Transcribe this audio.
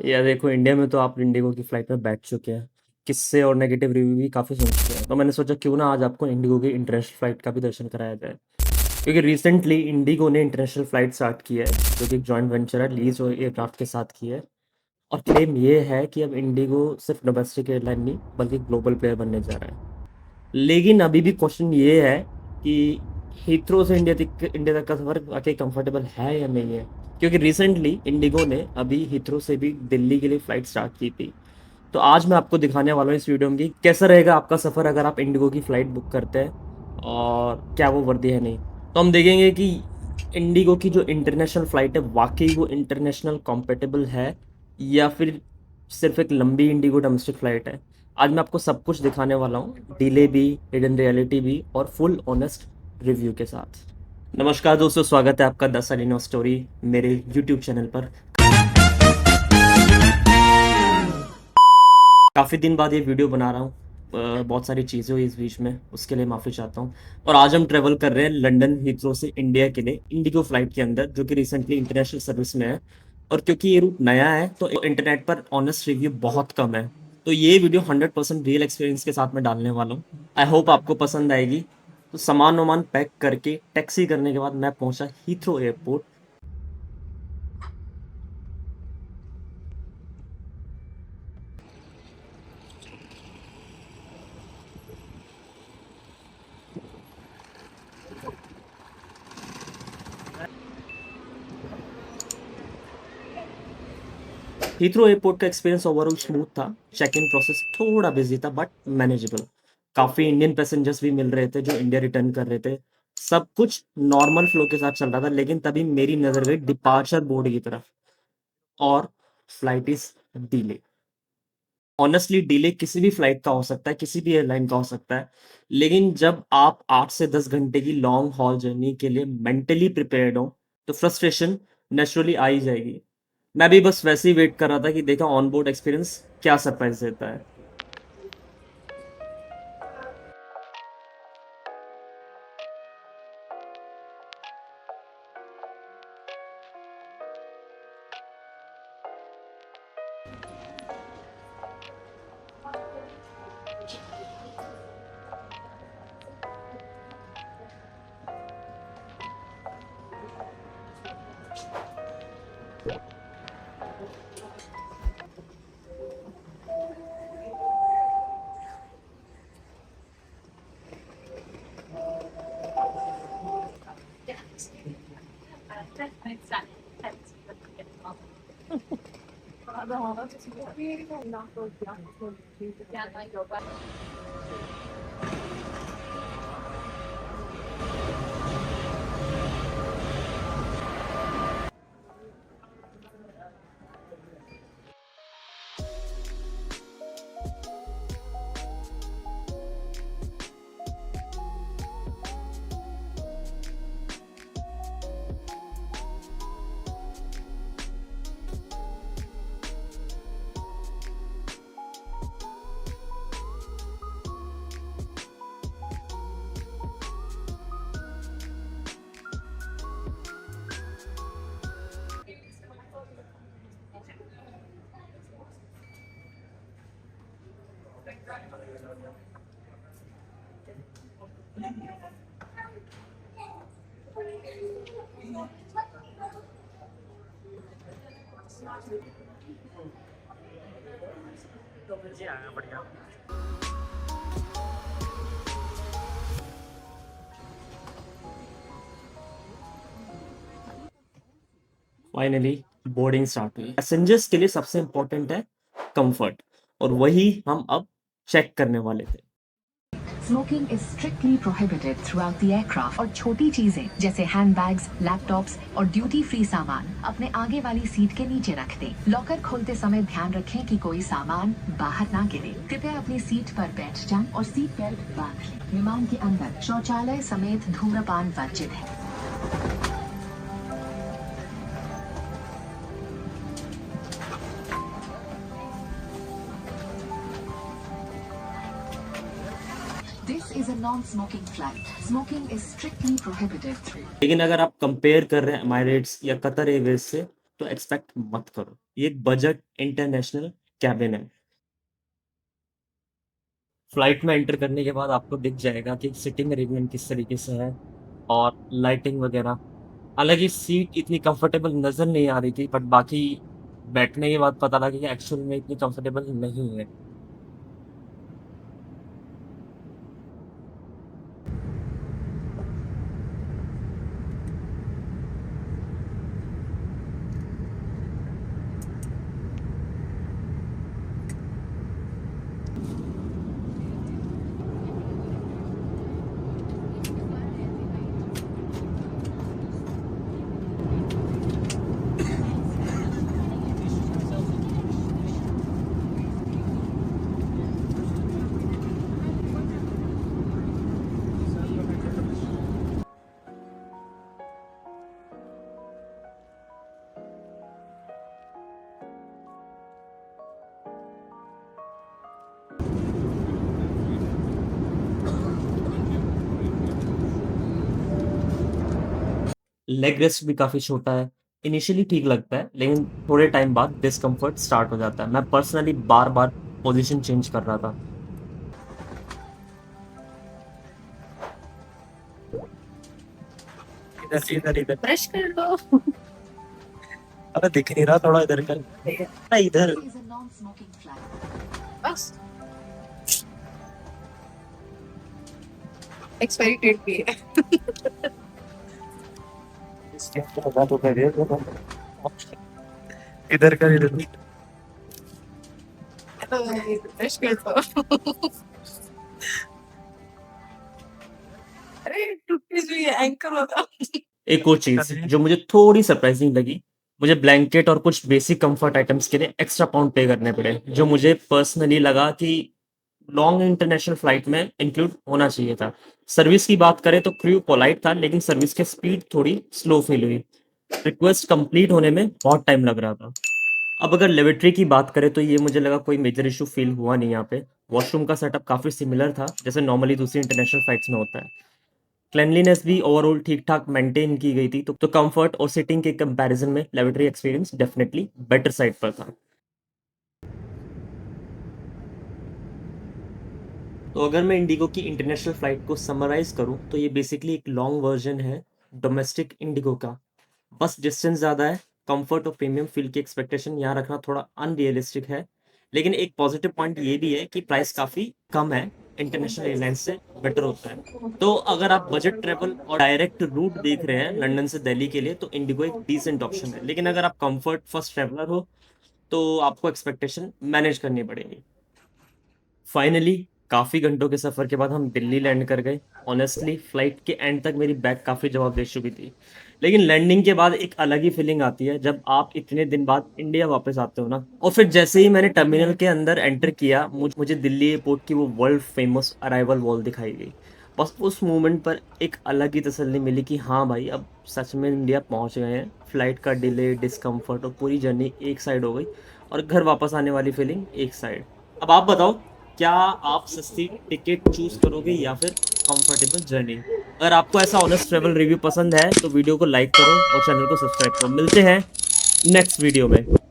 या देखो, इंडिया में तो आप इंडिगो की फ़्लाइट में बैठ चुके हैं। किस्से और नेगेटिव रिव्यू भी काफ़ी सुन चुके हैं। तो मैंने सोचा क्यों ना आज आपको इंडिगो की इंटरनेशनल फ़्लाइट का भी दर्शन कराया जाए। क्योंकि रिसेंटली इंडिगो ने इंटरनेशनल फ़्लाइट स्टार्ट की है, जो कि एक जॉइंट वेंचर है लीज़ और एयरक्राफ्ट के साथ की है। और क्लेम ये है कि अब इंडिगो सिर्फ़ डोमेस्टिक एयरलाइन नहीं, बल्कि ग्लोबल प्लेयर बनने जा रहा है। लेकिन अभी भी क्वेश्चन ये है कि हीथ्रो से इंडिया तक का सफ़र वाक़ई कंफर्टेबल है या नहीं है? क्योंकि रिसेंटली इंडिगो ने अभी हीथ्रो से भी दिल्ली के लिए फ़्लाइट स्टार्ट की थी। तो आज मैं आपको दिखाने वाला हूँ इस वीडियो में कि कैसा रहेगा आपका सफ़र अगर आप इंडिगो की फ़्लाइट बुक करते हैं और क्या वो वर्दी है नहीं। तो हम देखेंगे कि इंडिगो की जो इंटरनेशनल फ़्लाइट है वाक़ई वो इंटरनेशनल कॉम्पैटिबल है या फिर सिर्फ़ एक लंबी इंडिगो डोमेस्टिक फ़्लाइट है। आज मैं आपको सब कुछ दिखाने वाला हूँ, डिले भी, हिडन रियलिटी भी और फुल ऑनेस्ट रिव्यू के साथ। नमस्कार दोस्तों, स्वागत है आपका द सलीनो स्टोरी मेरे यूट्यूब चैनल पर। काफ़ी दिन बाद ये वीडियो बना रहा हूँ। बहुत सारी चीज़ें हुई इस बीच में, उसके लिए माफ़ी चाहता हूँ। और आज हम ट्रैवल कर रहे हैं लंदन हीथ्रो से इंडिया के लिए इंडिगो फ्लाइट के अंदर, जो कि रिसेंटली इंटरनेशनल सर्विस में है। और क्योंकि ये रूट नया है तो इंटरनेट पर ऑनेस्ट रिव्यू बहुत कम है। तो ये वीडियो 100% रियल एक्सपीरियंस के साथ में डालने वाला हूँ। आई होप आपको पसंद आएगी। तो सामान वामान पैक करके टैक्सी करने के बाद मैं पहुंचा हीथ्रो एयरपोर्ट। हीथ्रो एयरपोर्ट का एक्सपीरियंस ओवरऑल स्मूथ था। चेक इन प्रोसेस थोड़ा बिजी था बट मैनेजेबल। काफ़ी इंडियन पैसेंजर्स भी मिल रहे थे जो इंडिया रिटर्न कर रहे थे। सब कुछ नॉर्मल फ्लो के साथ चल रहा था, लेकिन तभी मेरी नज़र गई डिपार्चर बोर्ड की तरफ। और flight is delay. Honestly delay किसी भी फ्लाइट का हो सकता है, किसी भी एयरलाइन का हो सकता है। लेकिन जब आप 8 से 10 घंटे की लॉन्ग हॉल जर्नी के लिए मेंटली प्रिपेयर्ड हो तो फ्रस्ट्रेशन नेचुरली आ ही जाएगी। मैं भी बस वैसे ही वेट कर रहा था कि देखा ऑन बोर्ड एक्सपीरियंस क्या सरप्राइज देता है। फाइनली बोर्डिंग स्टार्ट हुई। पैसेंजर्स के लिए सबसे इंपॉर्टेंट है कंफर्ट, और वही हम अब चेक करने वाले थे। Smoking is strictly prohibited throughout the aircraft और छोटी चीजें जैसे हैंडबैग्स, लैपटॉप्स और ड्यूटी फ्री सामान अपने आगे वाली सीट के नीचे रख दें। लॉकर खोलते समय ध्यान रखें कि कोई सामान बाहर ना गिरे। कृपया अपनी सीट पर बैठ जाएं और सीट बेल्ट बांध लें। विमान के अंदर शौचालय समेत धूम्रपान वर्जित है। This is a non-smoking flight. Smoking is strictly prohibited through. लेकिन अगर आप कंपेयर कर रहे हैं एमारेट्स या कतर एयरवेज से, तो एक्सपेक्ट मत करो। ये एक बजट इंटरनेशनल कैबिन है। फ्लाइट में एंटर करने के बाद आपको दिख जाएगा कि सिटिंग अरेंजमेंट किस तरीके से है और लाइटिंग वगैरह। हालाँकि सीट इतनी कंफर्टेबल नज़र नहीं आ रही थी, बट बाकी बैठने के बाद पता लगा कि एक्चुअल में इतनी कंफर्टेबल नहीं है। लेग रेस्ट भी काफ़ी छोटा है। इनिशियली ठीक लगता है, लेकिन थोड़े टाइम बाद डिस्कम्फर्ट स्टार्ट हो जाता है। मैं पर्सनली बार-बार पोज़ीशन चेंज कर रहा था। इधर से इधर, इधर ब्रश कर लो। अबे दिख नहीं रहा, थोड़ा इधर कर। नहीं, इधर। is a non-smoking flight. बस एक्सपायरी डेट भी है। इधर कर, इधर। ब्रश कर दो। अरे टूथपेस्ट भी है, एंकर होता। एक और चीज़ जो मुझे थोड़ी सरप्राइजिंग लगी, मुझे ब्लैंकेट और कुछ बेसिक कंफर्ट आइटम्स के लिए एक्स्ट्रा पाउंड पे करने पड़े, जो मुझे पर्सनली लगा कि लॉन्ग इंटरनेशनल फ्लाइट में इंक्लूड होना चाहिए था। सर्विस की बात करें तो क्रू पोलाइट था, लेकिन सर्विस की स्पीड थोड़ी स्लो फील हुई। रिक्वेस्ट कंप्लीट होने में बहुत टाइम लग रहा था। अब अगर लेवेटरी की बात करें तो ये मुझे लगा कोई मेजर इशू फील हुआ नहीं यहाँ पे। वॉशरूम का सेटअप काफ़ी सिमिलर था, जैसे नॉर्मली दूसरी इंटरनेशनल फ्लाइट्स में होता है। क्लेanलीनेस भी ओवरऑल ठीक-ठाक मेंटेन की गई थी, तो कंफर्ट और सिटिंग के कंपैरिजन में लेवेटरी एक्सपीरियंस डेफिनिटली बेटर साइड पर था। तो अगर मैं इंडिगो की इंटरनेशनल फ्लाइट को समराइज़ करूँ, तो ये बेसिकली एक लॉन्ग वर्ज़न है डोमेस्टिक इंडिगो का। बस डिस्टेंस ज़्यादा है, कंफर्ट और प्रीमियम फ़ील की एक्सपेक्टेशन यहाँ रखना थोड़ा अनरियलिस्टिक है। लेकिन एक पॉज़िटिव पॉइंट ये भी है कि प्राइस काफ़ी कम है, इंटरनेशनल एयरलाइंस से बेटर होता है। तो अगर आप बजट ट्रैवल और डायरेक्ट रूट देख रहे हैं लंदन से दिल्ली के लिए, तो इंडिगो एक डिसेंट ऑप्शन है। लेकिन अगर आप कंफर्ट फर्स्ट ट्रैवलर हो, तो आपको एक्सपेक्टेशन मैनेज करनी पड़ेगी। फाइनली काफ़ी घंटों के सफ़र के बाद हम दिल्ली लैंड कर गए। ऑनेस्टली फ्लाइट के एंड तक मेरी बैग काफ़ी जवाब दे चुकी थी। लेकिन लैंडिंग के बाद एक अलग ही फीलिंग आती है जब आप इतने दिन बाद इंडिया वापस आते हो ना। और फिर जैसे ही मैंने टर्मिनल के अंदर एंटर किया, मुझे दिल्ली एयरपोर्ट की वो वर्ल्ड फेमस अराइवल वॉल दिखाई गई। बस उस मोमेंट पर एक अलग ही तसल्ली मिली कि हाँ भाई, अब सच में इंडिया पहुंच गए हैं। फ्लाइट का डिले, डिस्कम्फर्ट और पूरी जर्नी एक साइड हो गई, और घर वापस आने वाली फीलिंग एक साइड। अब आप बताओ, क्या आप सस्ती टिकट चूज़ करोगे या फिर कंफर्टेबल जर्नी? अगर आपको ऐसा ऑनेस्ट ट्रैवल रिव्यू पसंद है, तो वीडियो को लाइक करो और चैनल को सब्सक्राइब करो। मिलते हैं नेक्स्ट वीडियो में।